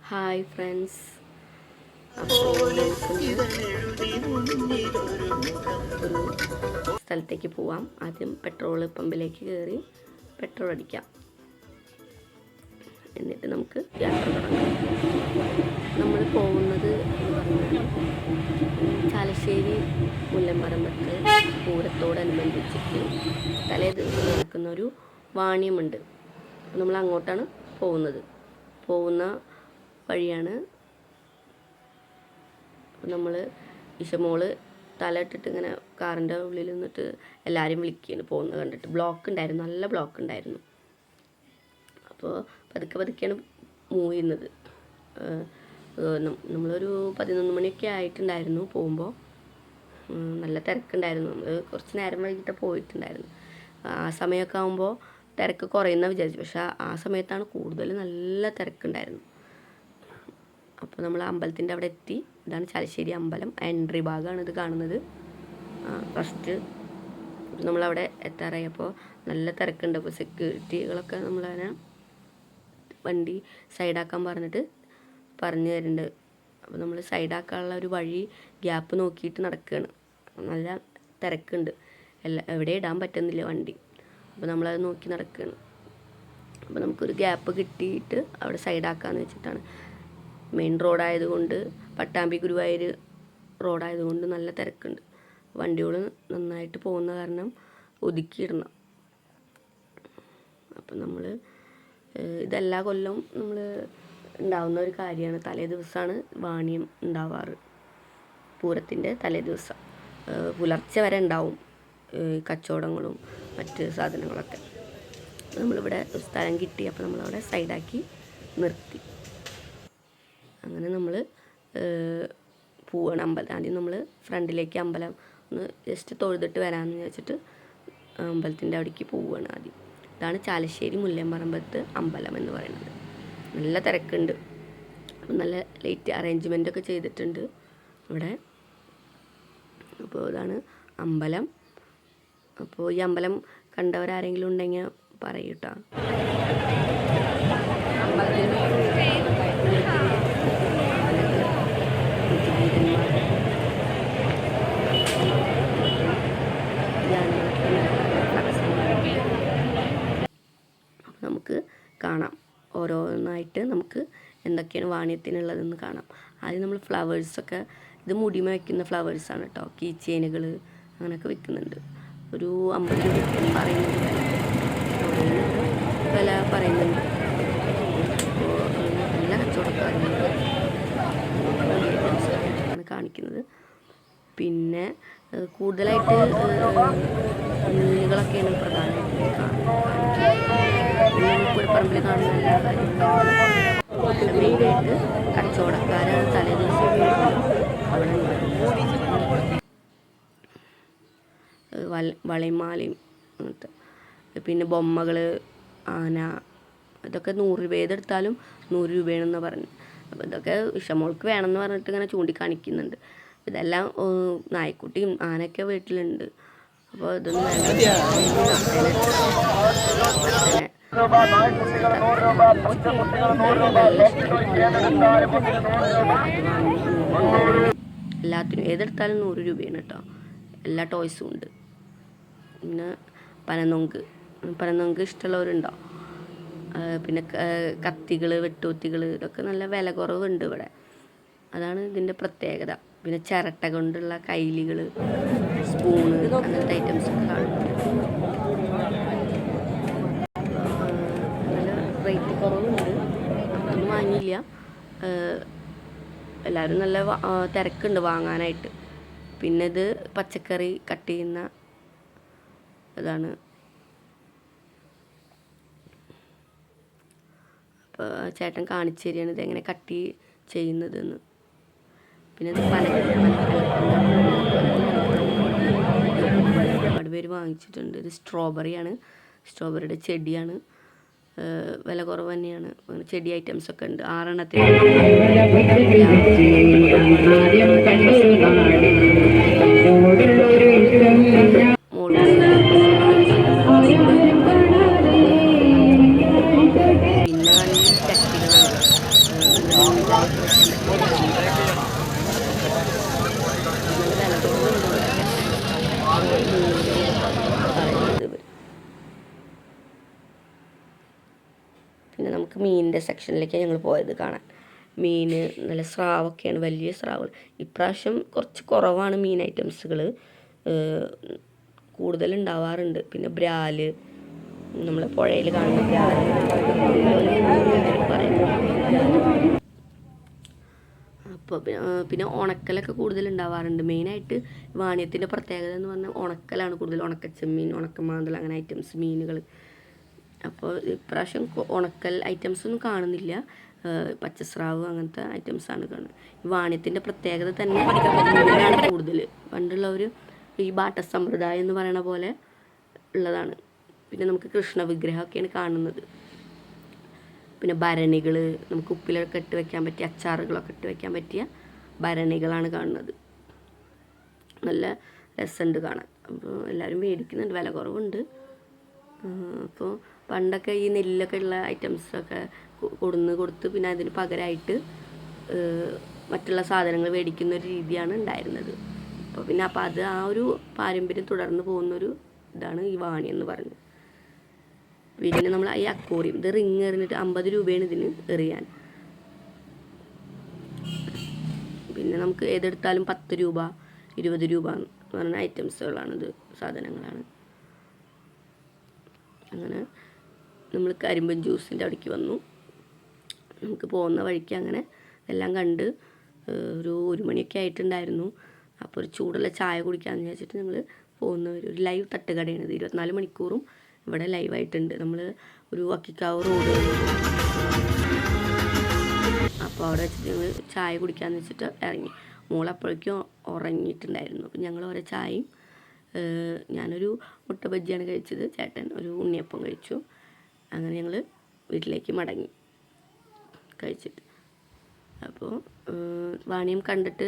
Hi friends, അപ്പോൾ ഒരു സ്ഥലത്തേക്ക് പോവാം. ആദ്യം പെട്രോൾ പമ്പിലേക്ക് കയറി പെട്രോൾ അടിക്കാം. എന്നിട്ട് നമുക്ക് യാത്ര തുടങ്ങാം. നമ്മൾ പോകുന്നത് എന്ന് പറഞ്ഞാൽ ചാലശ്ശേരി മുല്ലമ്പറമ്പത്ത് പൂരത്തോടനുബന്ധിച്ചിട്ട് തലേ ദിവസം നടക്കുന്ന ഒരു വാണിയമുണ്ട്. നമ്മൾ അങ്ങോട്ടാണ് പോകുന്ന വഴിയാണ്. നമ്മൾ ഇഷമോള് തല ഇട്ടിട്ട് ഇങ്ങനെ കാറിൻ്റെ ഉള്ളിൽ നിന്നിട്ട് എല്ലാവരും വിളിക്കുകയാണ് പോകുന്നത് കണ്ടിട്ട്. ബ്ലോക്ക് ഉണ്ടായിരുന്നു, നല്ല ബ്ലോക്ക് ഉണ്ടായിരുന്നു. അപ്പോൾ പതുക്കെയാണ് മൂവ് ചെയ്യുന്നത്. നമ്മളൊരു 11 മണിയൊക്കെ ആയിട്ടുണ്ടായിരുന്നു പോകുമ്പോൾ. നല്ല തിരക്കുണ്ടായിരുന്നു. നമ്മൾ കുറച്ച് നേരം വൈകിട്ട് പോയിട്ടുണ്ടായിരുന്നു. ആ സമയമൊക്കെ ആകുമ്പോൾ തിരക്ക് കുറയുന്ന വിചാരിച്ചു, പക്ഷേ ആ സമയത്താണ് കൂടുതൽ നല്ല തിരക്കുണ്ടായിരുന്നു. അപ്പോൾ നമ്മൾ അമ്പലത്തിൻ്റെ അവിടെ എത്തി. ഇതാണ് ചാലശ്ശേരി അമ്പലം, എൻട്രി ഭാഗമാണ് ഇത് കാണുന്നത്. ഫസ്റ്റ് നമ്മളവിടെ എത്താറായപ്പോൾ നല്ല തിരക്കുണ്ട്. അപ്പോൾ സെക്യൂരിറ്റികളൊക്കെ നമ്മളതിനെ വണ്ടി സൈഡാക്കാൻ പറഞ്ഞു തരുന്നുണ്ട്. അപ്പോൾ നമ്മൾ സൈഡാക്കാനുള്ള ഒരു വഴി ഗ്യാപ്പ് നോക്കിയിട്ട് നടക്കുകയാണ്. നല്ല തിരക്കുണ്ട്, എവിടെ ഇടാൻ പറ്റുന്നില്ല വണ്ടി. അപ്പോൾ നമ്മളത് നോക്കി നടക്കുകയാണ്. അപ്പോൾ നമുക്കൊരു ഗ്യാപ്പ് കിട്ടിയിട്ട് അവിടെ സൈഡാക്കാമെന്ന് വെച്ചിട്ടാണ്. മെയിൻ റോഡായതുകൊണ്ട്, പട്ടാമ്പി ഗുരുവായൂർ റോഡായതുകൊണ്ട് നല്ല തിരക്കുണ്ട്. വണ്ടികൾ നന്നായിട്ട് പോകുന്ന കാരണം ഒതുക്കിയിടണം. അപ്പം നമ്മൾ ഇതെല്ലാ കൊല്ലവും നമ്മൾ ഉണ്ടാവുന്ന ഒരു കാര്യമാണ്. തലേ ദിവസമാണ് വാണിയം ഉണ്ടാവാറ്. പൂരത്തിൻ്റെ തലേ ദിവസം പുലർച്ചെ വരെ ഉണ്ടാവും കച്ചവടങ്ങളും മറ്റ് സാധനങ്ങളൊക്കെ. നമ്മളിവിടെ സ്ഥലം കിട്ടി, അപ്പോൾ നമ്മളവിടെ സൈഡാക്കി നിർത്തി. അങ്ങനെ നമ്മൾ പോവുകയാണ് അമ്പലം. ആദ്യം നമ്മൾ ഫ്രണ്ടിലേക്ക് അമ്പലം ഒന്ന് ജസ്റ്റ് തൊഴുതിട്ട് വരാമെന്ന് വെച്ചിട്ട് അമ്പലത്തിൻ്റെ അവിടേക്ക് പോവുകയാണ് ആദ്യം. ഇതാണ് ചാലശ്ശേരി മുല്ലമ്പറമ്പത്ത് അമ്പലം എന്ന് പറയുന്നത്. നല്ല തിരക്കുണ്ട്. നല്ല ലൈറ്റ് അറേഞ്ച്മെൻറ്റൊക്കെ ചെയ്തിട്ടുണ്ട് ഇവിടെ. അപ്പോൾ ഇതാണ് അമ്പലം. അപ്പോൾ ഈ അമ്പലം കണ്ടവരാരെങ്കിലും ഉണ്ടെങ്കിൽ പറയൂട്ടോ. നമുക്ക് കാണാം, ഓരോന്നായിട്ട് നമുക്ക് എന്തൊക്കെയാണ് വാണിയത്തിനുള്ളതെന്ന് കാണാം. ആദ്യം നമ്മൾ ഫ്ലവേഴ്സൊക്കെ, ഇത് മുടിമ വയ്ക്കുന്ന ഫ്ലവേഴ്സാണ് കേട്ടോ. കീ ചെയിനുകൾ അങ്ങനെയൊക്കെ വിൽക്കുന്നുണ്ട്. ഒരു 50 രൂപ പറയുന്നുണ്ട് വില പറയുന്നുണ്ട്. അപ്പോൾ നല്ല കച്ചവടക്കാരുണ്ട് കാണിക്കുന്നത്. പിന്നെ കൂടുതലായിട്ട് മീനുകളൊക്കെയാണ് പ്രധാനമായിട്ട് പൂരപ്പറമ്പിൽ കാണുന്ന എല്ലാ കാര്യങ്ങളും. മെയിനായിട്ട് കച്ചവടക്കാരാണ് തലേ ദിവസം അവിടെ ഉണ്ടാകുന്നത്. വളയമാലയും അങ്ങനത്തെ, പിന്നെ ബൊമ്മകൾ, ആന, ഇതൊക്കെ 100 രൂപ. ഏതെടുത്താലും 100 രൂപയാണെന്ന് പറഞ്ഞു. അപ്പോൾ ഇതൊക്കെ ഇഷമോൾക്ക് വേണമെന്ന് പറഞ്ഞിട്ട് ഇങ്ങനെ ചൂണ്ടിക്കാണിക്കുന്നുണ്ട്. ഇതെല്ലാം നായ്ക്കുട്ടിയും ആനയൊക്കെ വീട്ടിലുണ്ട്. അപ്പോൾ ഇതൊന്നും വേണ്ട. എല്ലാത്തിനും ഏതെടുത്താലും 100 രൂപയാണ് കേട്ടോ. എല്ലാ ടോയ്സും ഉണ്ട്. പിന്നെ പനനൊങ്ക് ഇഷ്ടമുള്ളവരുണ്ടോ? പിന്നെ കത്തികൾ, വെട്ടുകുത്തികൾ, ഇതൊക്കെ നല്ല വില കുറവുണ്ട് ഇവിടെ. അതാണ് ഇതിൻ്റെ പ്രത്യേകത. പിന്നെ ചിരട്ട കൊണ്ടുള്ള കൈലികൾ, സ്പൂണ്, അങ്ങനത്തെ ഐറ്റംസൊക്കെ കാണും. നല്ല റേറ്റ് കുറവുണ്ട്, ഒന്നും വാങ്ങിയില്ല. എല്ലാവരും നല്ല തിരക്കുണ്ട് വാങ്ങാനായിട്ട്. പിന്നെ ഇത് പച്ചക്കറി കട്ട് ചെയ്യുന്ന ഇതാണ്. അപ്പോൾ ചേട്ടൻ കാണിച്ചു തരികയാണ് ഇതെങ്ങനെ കട്ട് ചെയ്യുന്നതെന്ന്. പിന്നെ ഇത് ഒരുപാട് പേര് വാങ്ങിച്ചിട്ടുണ്ട്. ഇത് സ്ട്രോബെറിയാണ്, സ്ട്രോബെറിയുടെ ചെടിയാണ്. വില കുറവ് തന്നെയാണ്. ചെടി ഐറ്റംസൊക്കെ ഉണ്ട്. 6 എണ്ണത്തിന് പിന്നെ മീനിൻ്റെ സെക്ഷനിലേക്കാണ് ഞങ്ങൾ പോയത് കാണാൻ. മീൻ നല്ല സ്രാവൊക്കെയാണ്, വലിയ സ്രാവുകൾ. ഇപ്രാവശ്യം കുറച്ച് കുറവാണ് മീൻ ഐറ്റംസുകൾ, കൂടുതലുണ്ടാവാറുണ്ട്. പിന്നെ ബ്രാല്, നമ്മൾ പുഴയിൽ കാണുന്ന ബ്രാല് പറയുന്നത്. അപ്പോൾ പിന്നെ ഉണക്കലൊക്കെ കൂടുതൽ ഉണ്ടാവാറുണ്ട്. മെയിനായിട്ട് വാണിയത്തിൻ്റെ പ്രത്യേകത എന്ന് പറഞ്ഞാൽ ഉണക്കലാണ് കൂടുതൽ. ഉണക്കച്ചെമ്മീൻ, ഉണക്കമാന്തൽ, അങ്ങനെ ഐറ്റംസ് മീനുകൾ. അപ്പോൾ ഇപ്രാവശ്യം ഉണക്കൽ ഐറ്റംസ് ഒന്നും കാണുന്നില്ല, പച്ചസ്രാവ് അങ്ങനത്തെ ഐറ്റംസാണ് കാണുന്നത്. ഈ വാണിയത്തിൻ്റെ പ്രത്യേകത തന്നെ മീനാണ് കൂടുതൽ. പണ്ടുള്ളവർ ഈ ബാട്ട സമ്പ്രദായം എന്ന് പറയുന്ന പോലെ ഉള്ളതാണ്. പിന്നെ നമുക്ക് കൃഷ്ണ വിഗ്രഹമൊക്കെയാണ് കാണുന്നത്. പിന്നെ ഭരണികൾ, നമുക്ക് ഉപ്പിലൊക്കെ ഇട്ട് വെക്കാൻ പറ്റിയ, അച്ചാറുകളൊക്കെ ഇട്ട് വെക്കാൻ പറ്റിയ ഭരണികളാണ് കാണുന്നത്. നല്ല രസമുണ്ട് കാണാൻ. അപ്പോൾ എല്ലാവരും മേടിക്കുന്നുണ്ട്, വില കുറവുണ്ട്. അപ്പോൾ പണ്ടൊക്കെ ഈ നെല്ലൊക്കെ ഉള്ള ഐറ്റംസൊക്കെ കൊടുത്ത് പിന്നെ അതിന് പകരമായിട്ട് മറ്റുള്ള സാധനങ്ങൾ മേടിക്കുന്ന ഒരു രീതിയാണ് ഉണ്ടായിരുന്നത്. അപ്പോൾ അത് ആ ഒരു പാരമ്പര്യം തുടർന്ന് പോകുന്നൊരു ഇതാണ് ഈ വാണി എന്ന് പറയുന്നത്. പിന്നെ നമ്മൾ ഈ അക്വേറിയം, ഇത് റിങ് എറിഞ്ഞിട്ട് 50 രൂപയാണ് ഇതിന് എറിയാൻ. പിന്നെ നമുക്ക് ഏതെടുത്താലും 10 രൂപ 20 രൂപ എന്ന് പറഞ്ഞ ഐറ്റംസുകളാണിത്, സാധനങ്ങളാണ്. അങ്ങനെ നമ്മൾ കരിമ്പൻ ജ്യൂസിൻ്റെ അവിടേക്ക് വന്നു. നമുക്ക് പോകുന്ന വഴിക്ക് അങ്ങനെ എല്ലാം കണ്ട് ഒരു മണിയൊക്കെ ആയിട്ടുണ്ടായിരുന്നു. അപ്പോൾ ഒരു ചൂടുള്ള ചായ കുടിക്കാമെന്ന് വിചാരിച്ചിട്ട് ഞങ്ങൾ പോകുന്നവർ, ഒരു ലൈവ് തട്ടുകടയാണിത്, 24 മണിക്കൂറും ഇവിടെ ലൈവായിട്ടുണ്ട്. നമ്മൾ ഒരു വക്കിക്കാവ് റോഡ്, അപ്പോൾ അവിടെ വെച്ചിട്ട് ഞങ്ങൾ ചായ കുടിക്കാമെന്ന് വെച്ചിട്ട് ഇറങ്ങി. മോളപ്പോഴേക്കും ഉറങ്ങിയിട്ടുണ്ടായിരുന്നു. അപ്പം ഞങ്ങൾ ഓരോ ചായയും, ഞാനൊരു മുട്ട ബജ്ജിയാണ് കഴിച്ചത്, ചേട്ടൻ ഒരു ഉണ്ണിയപ്പം കഴിച്ചു. അങ്ങനെ ഞങ്ങൾ വീട്ടിലേക്ക് മടങ്ങി കഴിച്ചിട്ട്. അപ്പോൾ വാണിയം കണ്ടിട്ട്